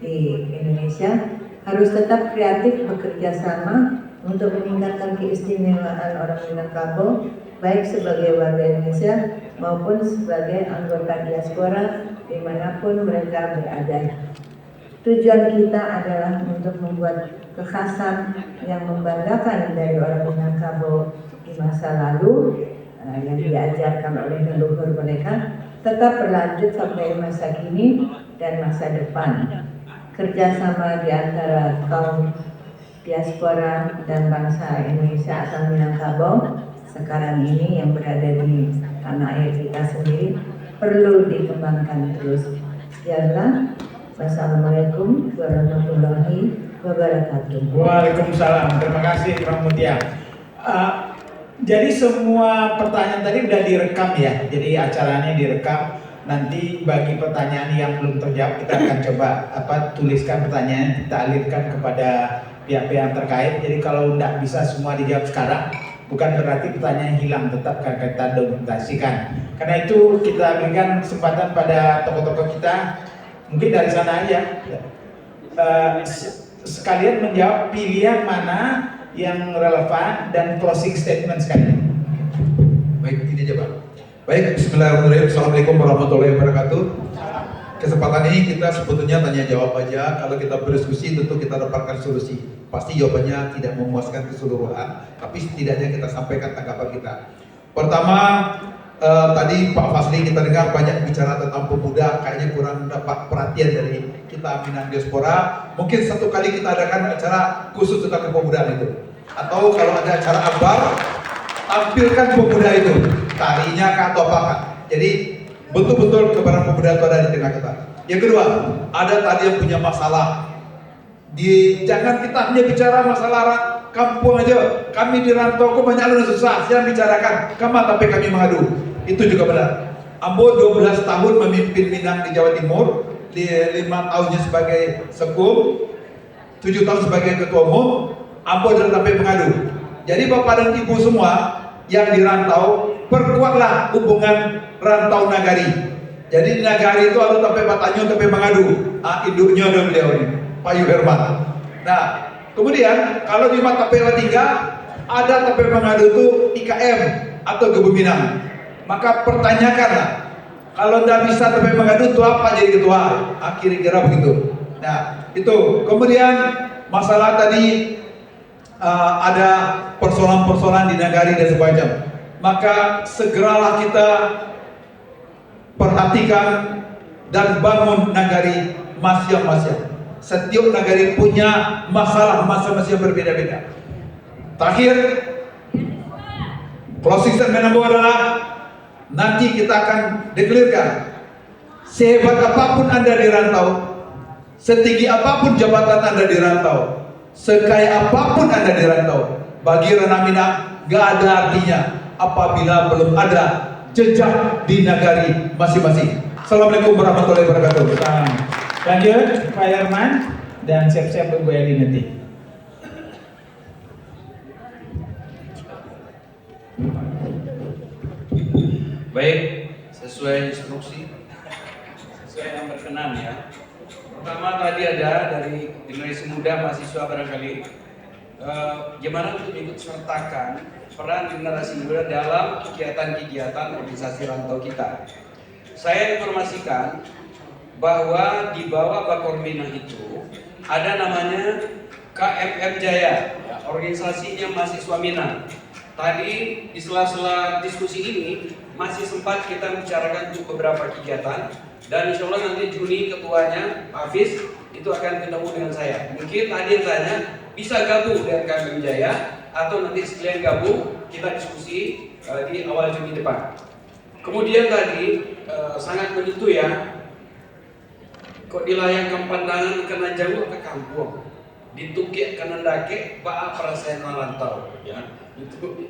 di Indonesia, harus tetap kreatif bekerja sama untuk meningkatkan keistimewaan orang Minangkabau, baik sebagai warga Indonesia maupun sebagai anggota diaspora dimanapun mereka berada. Tujuan kita adalah untuk membuat kekhasan yang membanggakan dari orang Minangkabau di masa lalu yang diajarkan oleh leluhur mereka tetap berlanjut sampai masa kini dan masa depan. Kerjasama di antara kaum diaspora dan bangsa Indonesia asal Minangkabau sekarang ini yang berada di tanah air kita sendiri perlu dikembangkan terus. Sekianlah. Wassalamualaikum warahmatullahi wabarakatuh. Waalaikumsalam. Terima kasih Bang Mutia. Jadi semua pertanyaan tadi udah direkam ya. Jadi acaranya direkam. Nanti bagi pertanyaan yang belum terjawab kita akan coba tuliskan pertanyaan, kita alirkan kepada pihak-pihak terkait. Jadi kalau tidak bisa semua dijawab sekarang, bukan berarti pertanyaan hilang, tetap akan kita dokumentasikan. Karena itu kita berikan kesempatan pada tokoh-tokoh kita. Mungkin dari sana aja sekalian menjawab pilihan mana yang relevan dan closing statement sekalian. Baik, ini aja Pak. Baik, bismillahirrahmanirrahim. Assalamualaikum warahmatullahi wabarakatuh. Kesempatan ini kita sebetulnya tanya jawab aja. Kalau kita berdiskusi tentu kita dapatkan solusi. Pasti jawabannya tidak memuaskan keseluruhan, tapi setidaknya kita sampaikan tanggapan kita. Pertama, tadi Pak Fasli kita dengar banyak bicara tentang pemuda, kayaknya kurang dapat perhatian dari kita Minang diaspora. Mungkin satu kali kita adakan acara khusus tentang kepemudaan itu, atau kalau ada acara akbar, tampilkan pemuda itu, tarinya kah atau apakah. Jadi betul-betul keberadaan pemuda itu ada di tengah kita. Yang kedua, ada tadi yang punya masalah. Jangan kita hanya bicara masalah kampung aja. Kami di rantau kok banyak yang susah, jangan bicarakan. Tapi kami mengadu. Itu juga benar. Ambo 12 tahun memimpin Minang di Jawa Timur, 5 tahunnya sebagai sekum, 7 tahun sebagai ketua umum. Ambo dan sampai mengadu. Jadi Bapak dan Ibu semua yang di rantau, perkuatlah hubungan rantau nagari. Jadi di nagari itu ada sampai Batanyo sampai mengadu. Induknya ada beliau ini, Pak Yuherman. Nah, kemudian kalau di mata PL3 ada sampai mengadu itu IKM atau Gebu Minang. Maka pertanyakanlah, kalau tidak bisa tapi mengadu itu apa jadi ketua? Kira-kira begitu. Nah itu. Kemudian masalah tadi ada persoalan-persoalan di nagari dan sebagainya. Maka segeralah kita perhatikan dan bangun nagari masing-masing. Setiap nagari punya masalah masing-masing berbeda-beda. Terakhir, Closing statement Ambo adalah nanti kita akan deklarasikan sehebat apapun Anda di rantau, setinggi apapun jabatan Anda di rantau, sekaya apapun Anda di rantau, bagi Ranah Minang gak ada artinya apabila belum ada jejak di nagari masing-masing. Assalamualaikum warahmatullahi wabarakatuh. Lanjut Pak Herman dan siap-siap Ibu Eli nanti. Baik, sesuai instruksi, sesuai yang berkenan ya. Pertama tadi ada dari generasi muda mahasiswa barangkali gimana untuk ikut sertakan peran generasi muda dalam kegiatan-kegiatan organisasi rantau kita. Saya informasikan bahwa di bawah Bakormina itu ada namanya KMM Jaya, ya, organisasinya mahasiswa Minang. Tadi di sela-sela diskusi ini masih sempat kita bicarakan untuk beberapa kegiatan, dan insya Allah nanti Juni ketuanya Hafiz itu akan ketemu dengan saya. Mungkin tadi yang tanya bisa gabung dengan KMM Jaya atau nanti sekalian gabung kita diskusi di awal Juni depan. Kemudian tadi sangat menyentuh ya, kok dilayangkan pandangan kena jauh ke kampung, ditukik kena dake baa perasaan rantau ya.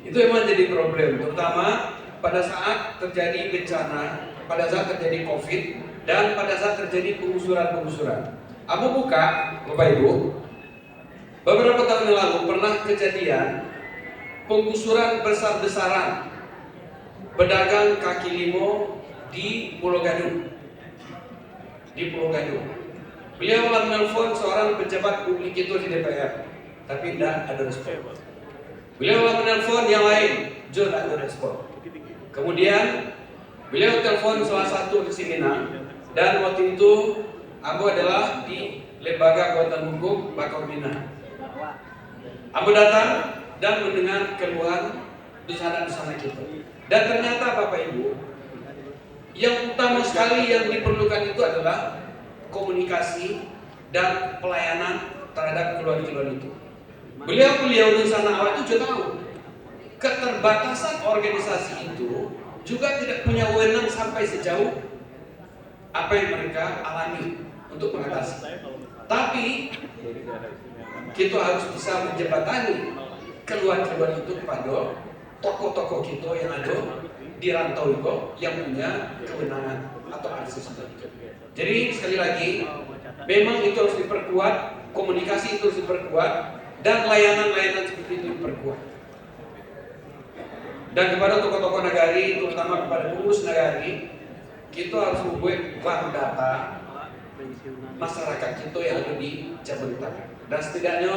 Itu emang jadi problem, terutama pada saat terjadi bencana, pada saat terjadi COVID, dan pada saat terjadi penggusuran. Abu buka, Bapak Ibu, beberapa tahun yang lalu pernah kejadian penggusuran besar-besaran pedagang kaki limo di Pulau Gadung. Beliau menelpon seorang pejabat publik itu di DPR, tapi tidak ada respon. Beliau menelpon yang lain, juga tidak ada respon. Kemudian beliau telepon salah satu di Minang, dan waktu itu Abu adalah di Lembaga Bantuan Hukum Bakormina. Abu datang dan mendengar keluhan dusana-dusana kita. Dan ternyata Bapak Ibu, yang utama sekali yang diperlukan itu adalah komunikasi dan pelayanan terhadap keluhan-keluhan itu. Beliau di sana awal itu juga tahu keterbatasan organisasi itu juga tidak punya wewenang sampai sejauh apa yang mereka alami untuk mengatasi. Tapi kita harus bisa menjembatani keluhan-keluhan itu kepada tokoh-tokoh kita yang ada di rantau itu yang punya kewenangan atau akses itu. Jadi sekali lagi, memang itu harus diperkuat, komunikasi itu harus diperkuat, dan layanan-layanan seperti itu diperkuat. Dan kepada tokoh-tokoh nagari, terutama kepada pengurus nagari, kita harus membuat bank data masyarakat kita yang ada di Jabodetabek. Dan setidaknya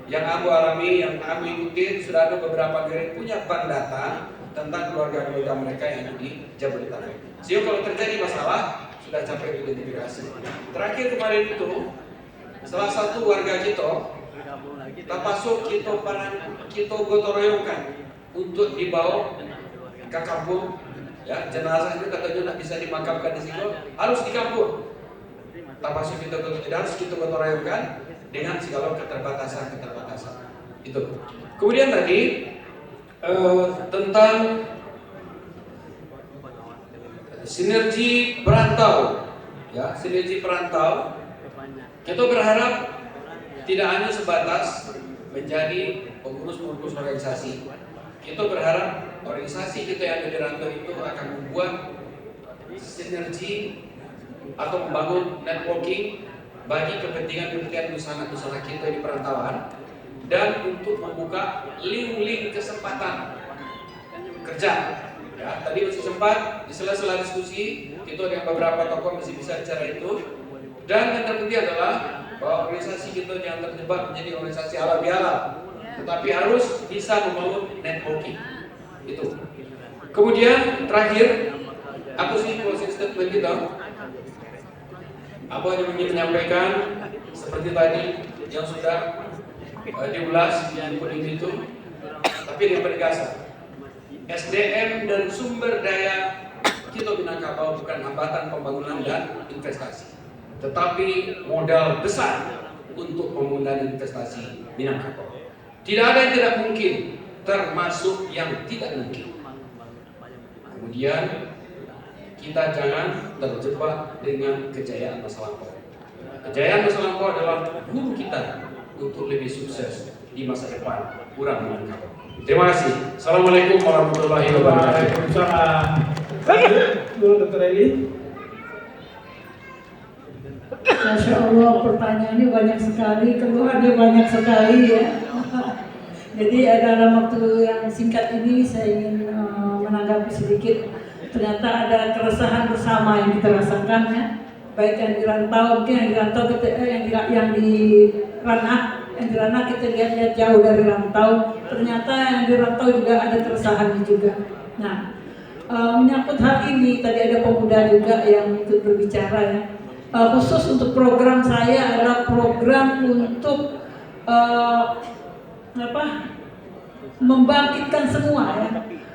yang aku alami, yang aku ikuti, sudah ada beberapa negara punya bank data tentang keluarga-keluarga mereka yang ada di Jabodetabek. Sehingga kalau terjadi masalah, sudah capai identifikasi. Terakhir kemarin itu, salah satu warga kita terpasuk kita gotong-royongkan untuk dibawa ke kampung. Ya, jenazah itu katanya tidak bisa dimakamkan di situ, harus di kampung. Terpasuk kita harus kita gotong-royongkan dengan segala keterbatasan. Itu. Kemudian tadi tentang sinergi perantau, ya, sinergi perantau. Kita berharap tidak hanya sebatas menjadi pengurus organisasi. Kita berharap organisasi kita yang ada di rantau itu akan membuat sinergi atau membangun networking bagi kepentingan busana kita di perantauan, dan untuk membuka link-link kesempatan kerja. Ya, tadi masih sempat di sela-sela diskusi kita dengan beberapa tokoh masih bisa bicara itu. Dan yang terpenting adalah bahwa organisasi kita jangan terjebak menjadi organisasi halal bihalal, tetapi harus bisa membangun networking. Itu. Kemudian terakhir, aku sih closing statement kita. Aku hanya ingin menyampaikan seperti tadi yang sudah diulas di buku ini itu, tapi dengan penegasan. SDM dan sumber daya kita Minangkabau bukan hambatan pembangunan dan investasi, tetapi modal besar untuk pembangunan investasi Minangkabau. Tidak ada yang tidak mungkin, termasuk yang tidak mungkin. Kemudian kita jangan terjebak dengan kejayaan masa lampau. Kejayaan masa lampau adalah guru kita untuk lebih sukses di masa depan. Kurang menangkap. Terima kasih. Assalamualaikum warahmatullahi wabarakatuh. Waalaikumsalam. Dulu Dr. Eli. Masya Allah, pertanyaannya banyak sekali, keluhannya banyak sekali ya. Jadi dalam waktu yang singkat ini saya ingin menanggapi sedikit. Ternyata ada keresahan bersama yang kita rasakan ya. Baik yang di rantau, mungkin yang di rantau kita, yang di ranah kita lihat jauh dari rantau. Ternyata yang di rantau juga ada keresahannya juga. Nah, menyangkut hal ini tadi ada pemuda juga yang ikut berbicara ya. Khusus untuk program saya adalah program untuk membangkitkan semua ya.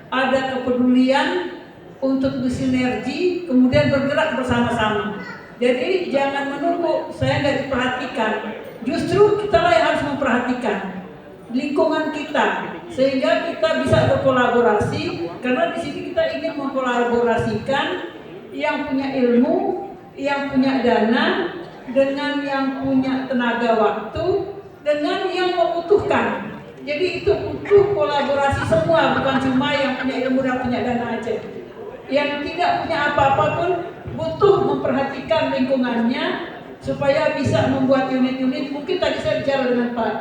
Ada kepedulian untuk bersinergi, kemudian bergerak bersama-sama. Jadi jangan menunggu saya nggak diperhatikan. Justru kita lah yang harus memperhatikan lingkungan kita, sehingga kita bisa berkolaborasi. Karena di sini kita ingin mengkolaborasikan yang punya ilmu, yang punya dana, dengan yang punya tenaga waktu, dengan yang membutuhkan. Jadi itu butuh kolaborasi semua, bukan cuma yang punya ilmu dan punya dana aja. Yang tidak punya apa-apa pun butuh memperhatikan lingkungannya supaya bisa membuat unit-unit. Mungkin tadi saya bicara dengan Pak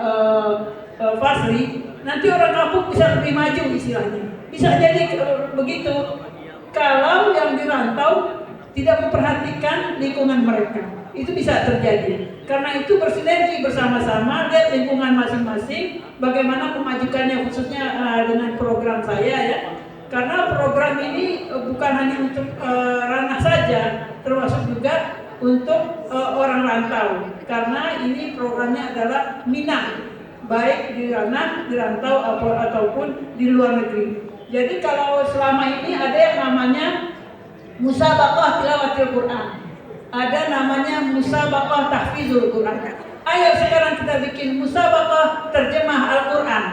Fasri, nanti orang kampung bisa lebih maju istilahnya. Bisa jadi begitu kalau yang di rantau tidak memperhatikan lingkungan mereka. Itu bisa terjadi. Karena itu bersinergi bersama-sama, lihat lingkungan masing-masing, bagaimana memajukannya khususnya dengan program saya ya. Karena program ini bukan hanya untuk ranah saja, termasuk juga untuk orang rantau. Karena ini programnya adalah minat, baik di ranah, di rantau ataupun di luar negeri. Jadi kalau selama ini ada yang namanya musabaqah tilawatil Quran, ada namanya musabaqah tahfizul Quran. Ayo sekarang kita bikin musabaqah terjemah Al-Quran.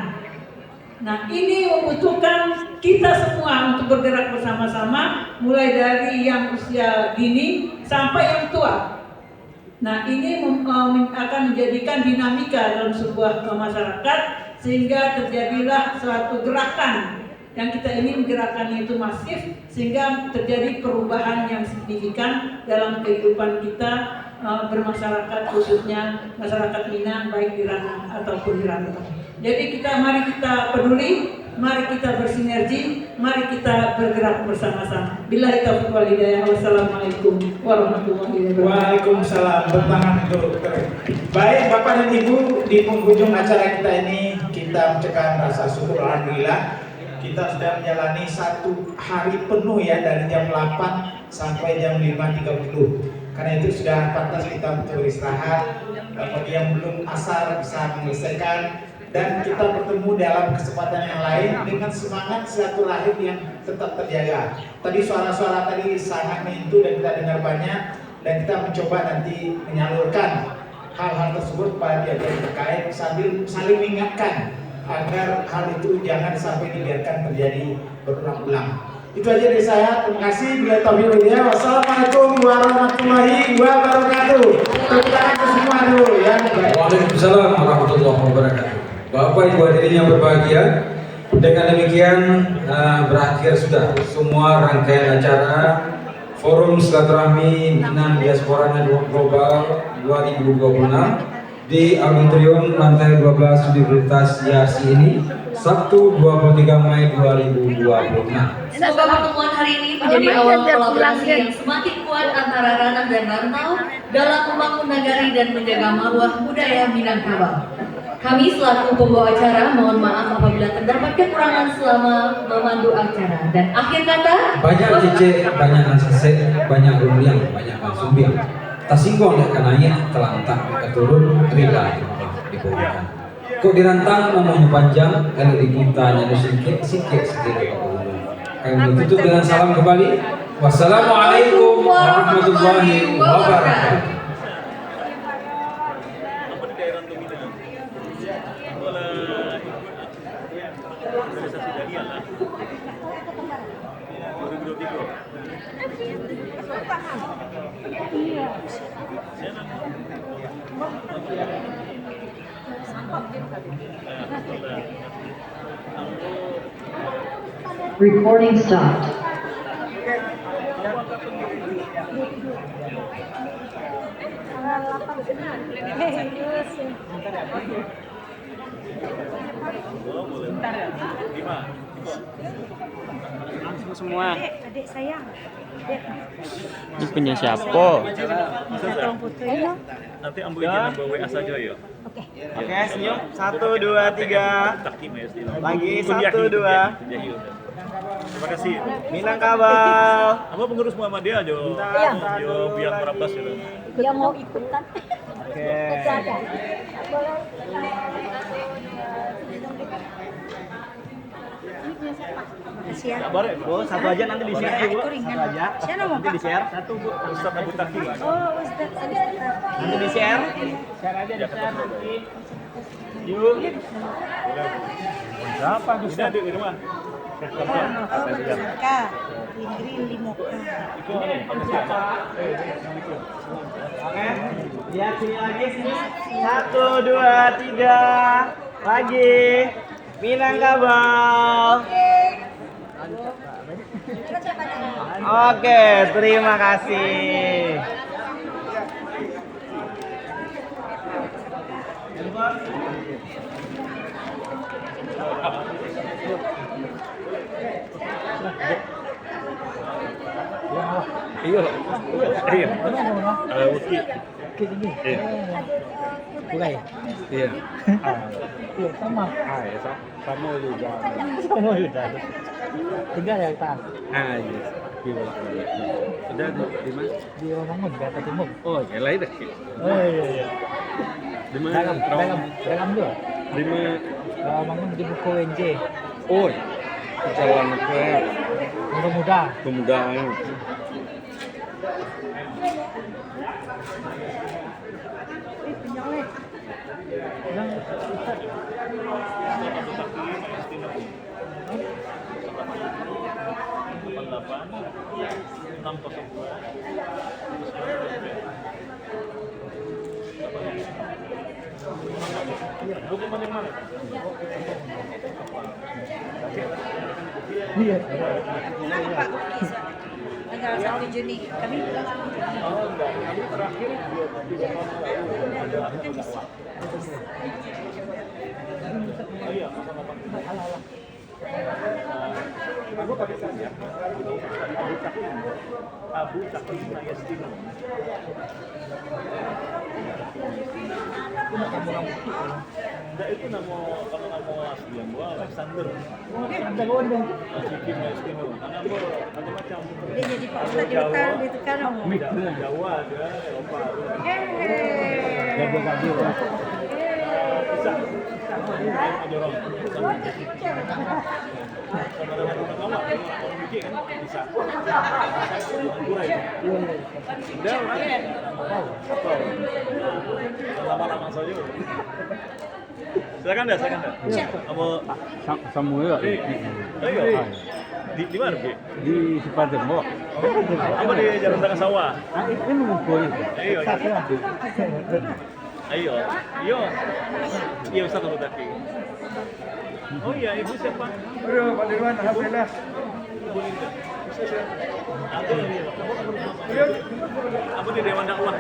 Nah ini membutuhkan kita semua untuk bergerak bersama-sama, mulai dari yang usia dini sampai yang tua. Nah ini akan menjadikan dinamika dalam sebuah masyarakat, sehingga terjadilah suatu gerakan yang kita ingin gerakannya itu masif, sehingga terjadi perubahan yang signifikan dalam kehidupan kita bermasyarakat, khususnya masyarakat Minang, baik di ranah ataupun di rantau. Jadi mari kita peduli, mari kita bersinergi, mari kita bergerak bersama-sama. Billahi taufiq wal hidayah. Wassalamualaikum warahmatullahi wabarakatuh. Waalaikumsalam. Bertangan dulu. Baik Bapak dan Ibu, di penghujung acara kita ini kita mengucapkan rasa syukur alhamdulillah. Kita sudah menjalani 1 hari penuh ya, dari jam 8 sampai jam 5.30. Karena itu sudah pantas kita untuk istirahat. Kemudian belum asar bisa menyelesaikan, dan kita bertemu dalam kesempatan yang lain dengan semangat silaturahim yang tetap terjaga. Tadi suara-suara tadi sangat menyentuh dan kita dengar banyak, dan kita mencoba nanti menyalurkan hal-hal tersebut pada pihak terkait sambil saling mengingatkan agar hal itu jangan sampai dibiarkan terjadi berulang-ulang. Itu aja dari saya. Terima kasih. Bila taufiq wal hidayah. Wassalamualaikum warahmatullahi wabarakatuh. Tepuk tangan ke semua dulu ya. Waalaikumsalam warahmatullahi wabarakatuh. Bapak Ibu hadirin yang berbahagia, dengan demikian berakhir sudah semua rangkaian acara Forum Silaturahmi Minang Diaspora Global 2026 di Auditorium lantai 12 Universitas YASI ini, Sabtu 23 Mei 2026. Semoga pertemuan hari ini menjadi awal kolaborasi yang semakin kuat antara ranah dan rantau dalam membangun nagari dan menjaga marwah budaya Minangkabau. Kami selaku pembawa acara mohon maaf apabila terdapat kekurangan selama memandu acara. Dan akhir kata, banyak cicek, banyak nasisek, banyak ruliang, banyak sumbing. Tasingkong dek kananya telantak keturun rila dibawakan. Kok dirantang namanya panjang, kalau dikintanya ada sikit kami menutup dengan salam kembali. Wassalamualaikum warahmatullahi wabarakatuh. Recording stopped. Langsung semua. Adik sayang. Ini punya siapa? Nanti ambil izin ambil WA saja ya. Oke, senyum. 1, 2, 3. Lagi 1, 2. Terima kasih. Minangkabau. Apa pengurus Muhammadiyah Jo? Jo biar merapas gitu. Dia mau ikutan. Oke. Makasih ya. Sabar ya, Bu. Satu aja nanti di share Bu. Satu aja. Siapa mau Nanti di share. Satu Bu. Ustaz Abu Taki. Oh, Ustaz. Nanti di share. Share aja di share nanti. Yuk. Siapa Ustaz di rumah? Kak, Ingrid Limoka. Oke. Lihat sini lagi sini. 1, 2, 3. Lagi. Minangkabau. Oke, terima kasih. Iya. Wuki. Kulai. Iya. Iya, sama. Ya sama juga. Sama juga. Tinggal yang tak. Iya. Sudah di mana? Di Romangun, di atas timur. Oh, yang lain dah. Oh iya. Di mana? Dalam dua. Di mana? Romangun di buku WNJ. Oh, jalan ke Muda-muda. pemuda. Iya. Pak Uki, tanggal 1 Juni kami Kami terakhir iya, Abu pakai saja. Abu Taki Mayastino. Enggak, itu nama kalau nama asli yang gua Alexander. Ada gua dong. Taki Mayastino. Nama macam-macam. dia jadi Pak Ustaz di Bekal di Tekanong. Jawa ada, Eropa. Gaji. Bisa. Lama-lama saja. Silakan dah. Apa Samuel. Di mana, Bi? Di Sipadembo. Apa di Jalan Tengah Sawah? Ini ngumpul. Iya. Iya, Ustaz Abu Taki. Oh iya, ibu siapa? Aduh, Pak Dirwan, alhamdulillah. Apa di Dewan Dakwah?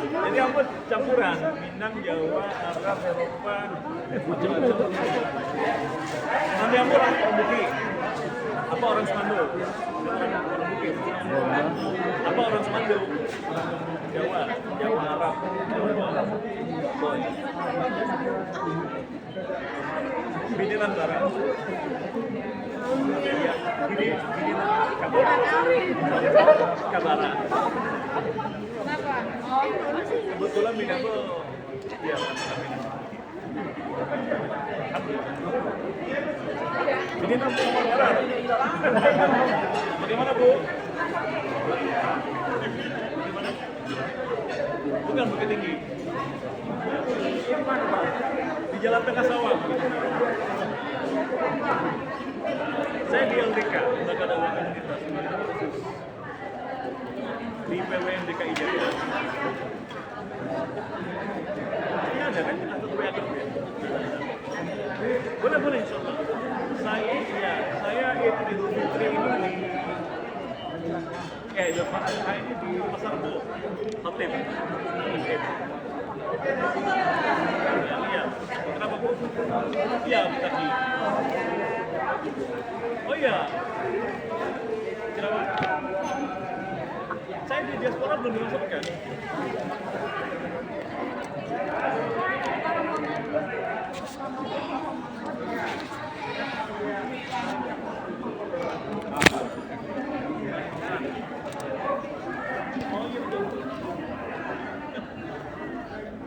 Jadi apa campuran Minang, Jawa, Arab, Eropa, macam-macam. Nanti apa orang Bukit? Apa orang Semando? Orang Bukit. Apa orang Semando? Jawa Arab. Boy. Bini antara. Bini Kabara. Kebetulan Bini aku ya Bini nampak Kabara. Bagaimana Bu? Bukan Bukit Tinggi. Di Jalan Tengah Sawah. Saya di LDK, Lembaga Dakwah Komunitas. Di PWN DKI Jakarta. Ini ada kan kita tutup ya. Boleh insyaallah. Saya Idul Fitri ini Idul Adha ini di Pasar Bu Hotel. Iya. Kenapa Bu? Iya, tadi. Oh iya. Kenapa? Saya di diaspora belum dimasukkan.